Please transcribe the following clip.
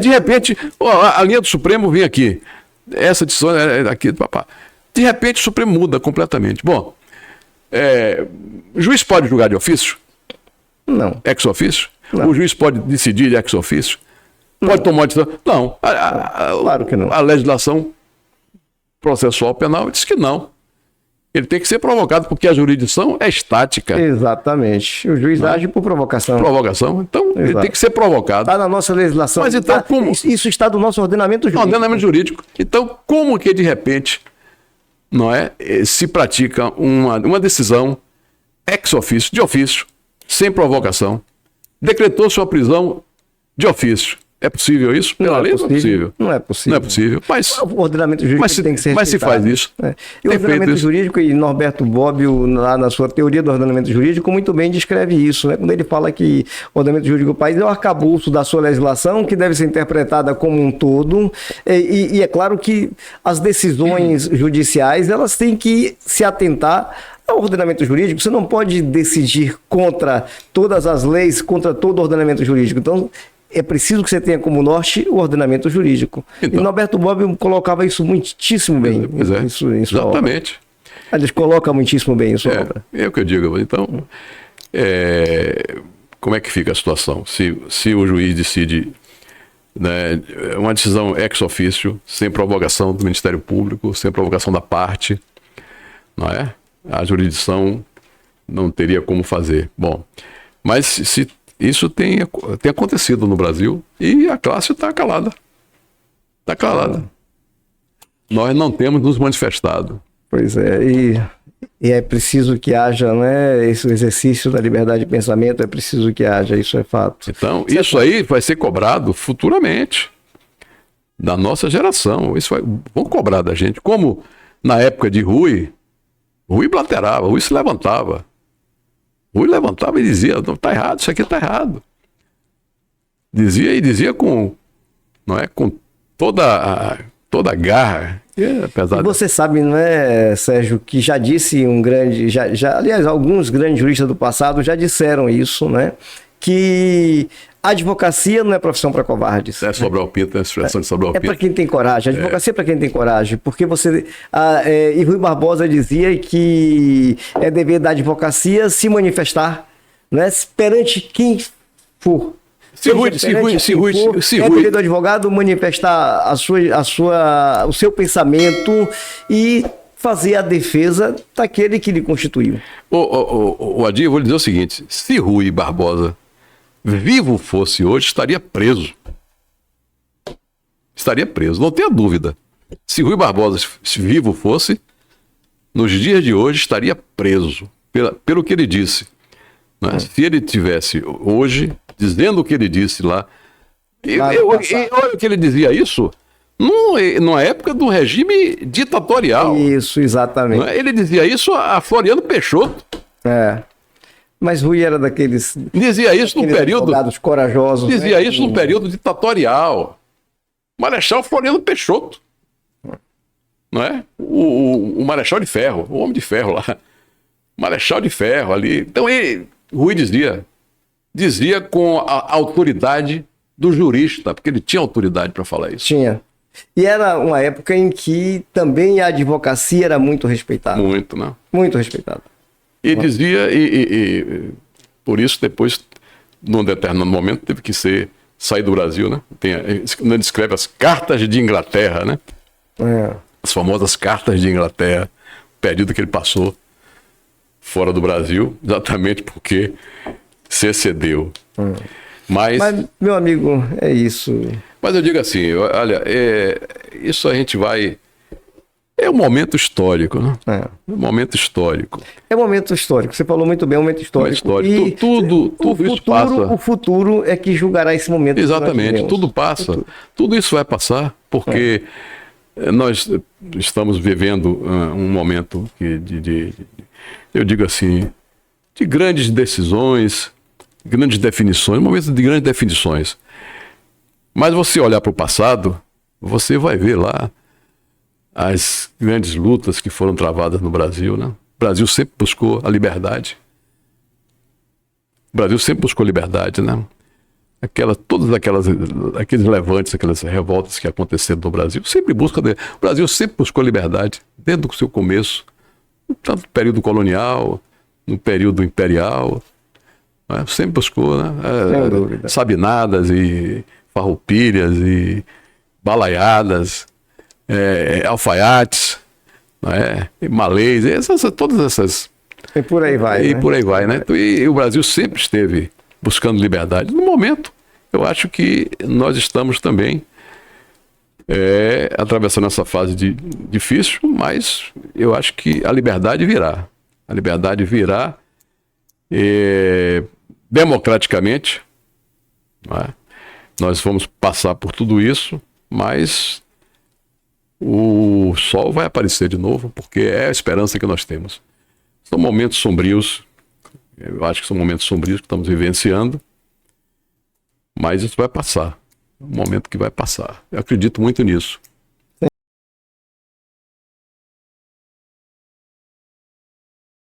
De repente, a linha do Supremo vem aqui. Essa decisão é aqui do papá. De repente, o Supremo muda completamente. Bom, o juiz pode julgar de ofício? Não. Ex ofício? Não. O juiz pode decidir de ex ofício? Pode tomar uma decisão? Não. Claro que não. A legislação processual penal diz que não. Ele tem que ser provocado, porque a jurisdição é estática. Exatamente. O juiz age por provocação. Provocação. Então, ele tem que ser provocado. Está na nossa legislação. Mas então, como? Isso está do nosso ordenamento jurídico. Ordenamento jurídico. Então, como que de repente, não é, se pratica uma decisão ex ofício, de ofício, sem provocação, decretou sua prisão de ofício? É possível isso? Pela lei não é possível. Não é possível. Não é possível. Mas o ordenamento jurídico tem que ser respeitado. Mas se faz isso. E o ordenamento jurídico, e Norberto Bobbio, lá na sua teoria do ordenamento jurídico, muito bem descreve isso, né? Quando ele fala que o ordenamento jurídico do país é o arcabouço da sua legislação, que deve ser interpretada como um todo, e é claro que as decisões judiciais, elas têm que se atentar ao ordenamento jurídico. Você não pode decidir contra todas as leis, contra todo o ordenamento jurídico. Então, é preciso que você tenha como norte o ordenamento jurídico. Então, e Norberto Bobbio colocava isso muitíssimo bem. Exatamente. Eles colocam muitíssimo bem em sua obra. É o que eu digo. Então, como é que fica a situação? Se o juiz decide, né, uma decisão ex ofício, sem provocação do Ministério Público, sem provocação da parte, não é? A jurisdição não teria como fazer. Bom, mas se isso tem acontecido no Brasil e a classe está calada. Está calada. Nós não temos nos manifestado. Pois é, e é preciso que haja, né, esse exercício da liberdade de pensamento, é preciso que haja, isso é fato. Então, isso aí vai ser cobrado futuramente da nossa geração. Vão cobrar da gente. Como na época de Rui blaterava, Rui se levantava. Rui levantava e dizia, não, tá errado, isso aqui tá errado. Dizia com toda a garra. E você sabe, não é, Sérgio, que já disse aliás, alguns grandes juristas do passado já disseram isso, né? Que a advocacia não é profissão para covardes. É Sobral Pinto, é a expressão de Sobral Pinto. É para quem tem coragem. A advocacia é para quem tem coragem. Porque e Rui Barbosa dizia que é dever da advocacia se manifestar, né, perante quem for. Se Rui, é dever do advogado manifestar o seu pensamento e fazer a defesa daquele que lhe constituiu. O Adir, eu vou lhe dizer o seguinte: se Rui Barbosa vivo fosse hoje, estaria preso. Estaria preso, não tenha dúvida. Se Rui Barbosa vivo fosse, nos dias de hoje, estaria preso, pelo que ele disse. Né? Se ele tivesse hoje, dizendo o que ele disse lá, e olha o que ele dizia isso, numa época do regime ditatorial. Isso, exatamente. Né? Ele dizia isso a Floriano Peixoto. Mas Rui era daqueles... Dizia isso no período... corajosos. Dizia isso no período ditatorial. Marechal Floriano Peixoto. Não é? O Marechal de Ferro, o Homem de Ferro lá. Marechal de Ferro ali. Então Rui dizia com a autoridade do jurista, porque ele tinha autoridade para falar isso. Tinha. E era uma época em que também a advocacia era muito respeitada. Muito, né? Muito respeitada. E dizia, e por isso depois, num determinado momento, teve que sair do Brasil, né? Ele descreve as cartas de Inglaterra, né? As famosas cartas de Inglaterra, o período que ele passou fora do Brasil, exatamente porque se excedeu. Mas, meu amigo, é isso. Mas eu digo assim, olha, isso a gente vai... É um momento histórico, né? É um momento histórico. É um momento histórico. Você falou muito bem, é um momento histórico. E tudo isso passa. O futuro é que julgará esse momento. Exatamente, tudo passa. Tudo isso vai passar, porque nós estamos vivendo um momento eu digo assim, de grandes decisões, grandes definições, um momento de grandes definições. Mas você olhar para o passado, você vai ver lá as grandes lutas que foram travadas no Brasil, né? O Brasil sempre buscou a liberdade. O Brasil sempre buscou liberdade, né? todos aqueles levantes, aquelas revoltas que aconteceram no Brasil, o Brasil sempre buscou liberdade, desde o seu começo, tanto no período colonial, no período imperial, né? Sempre buscou, né? Sem dúvida. Sabinadas e farroupilhas e balaiadas, alfaiates, né? E malês, todas essas... E por aí vai. E né? por aí vai, né? E o Brasil sempre esteve buscando liberdade. No momento, eu acho que nós estamos também atravessando essa fase difícil, mas eu acho que a liberdade virá. A liberdade virá democraticamente. Não é? Nós vamos passar por tudo isso, mas o sol vai aparecer de novo, porque é a esperança que nós temos. São momentos sombrios, eu acho que são momentos sombrios que estamos vivenciando, mas isso vai passar. É um momento que vai passar. Eu acredito muito nisso.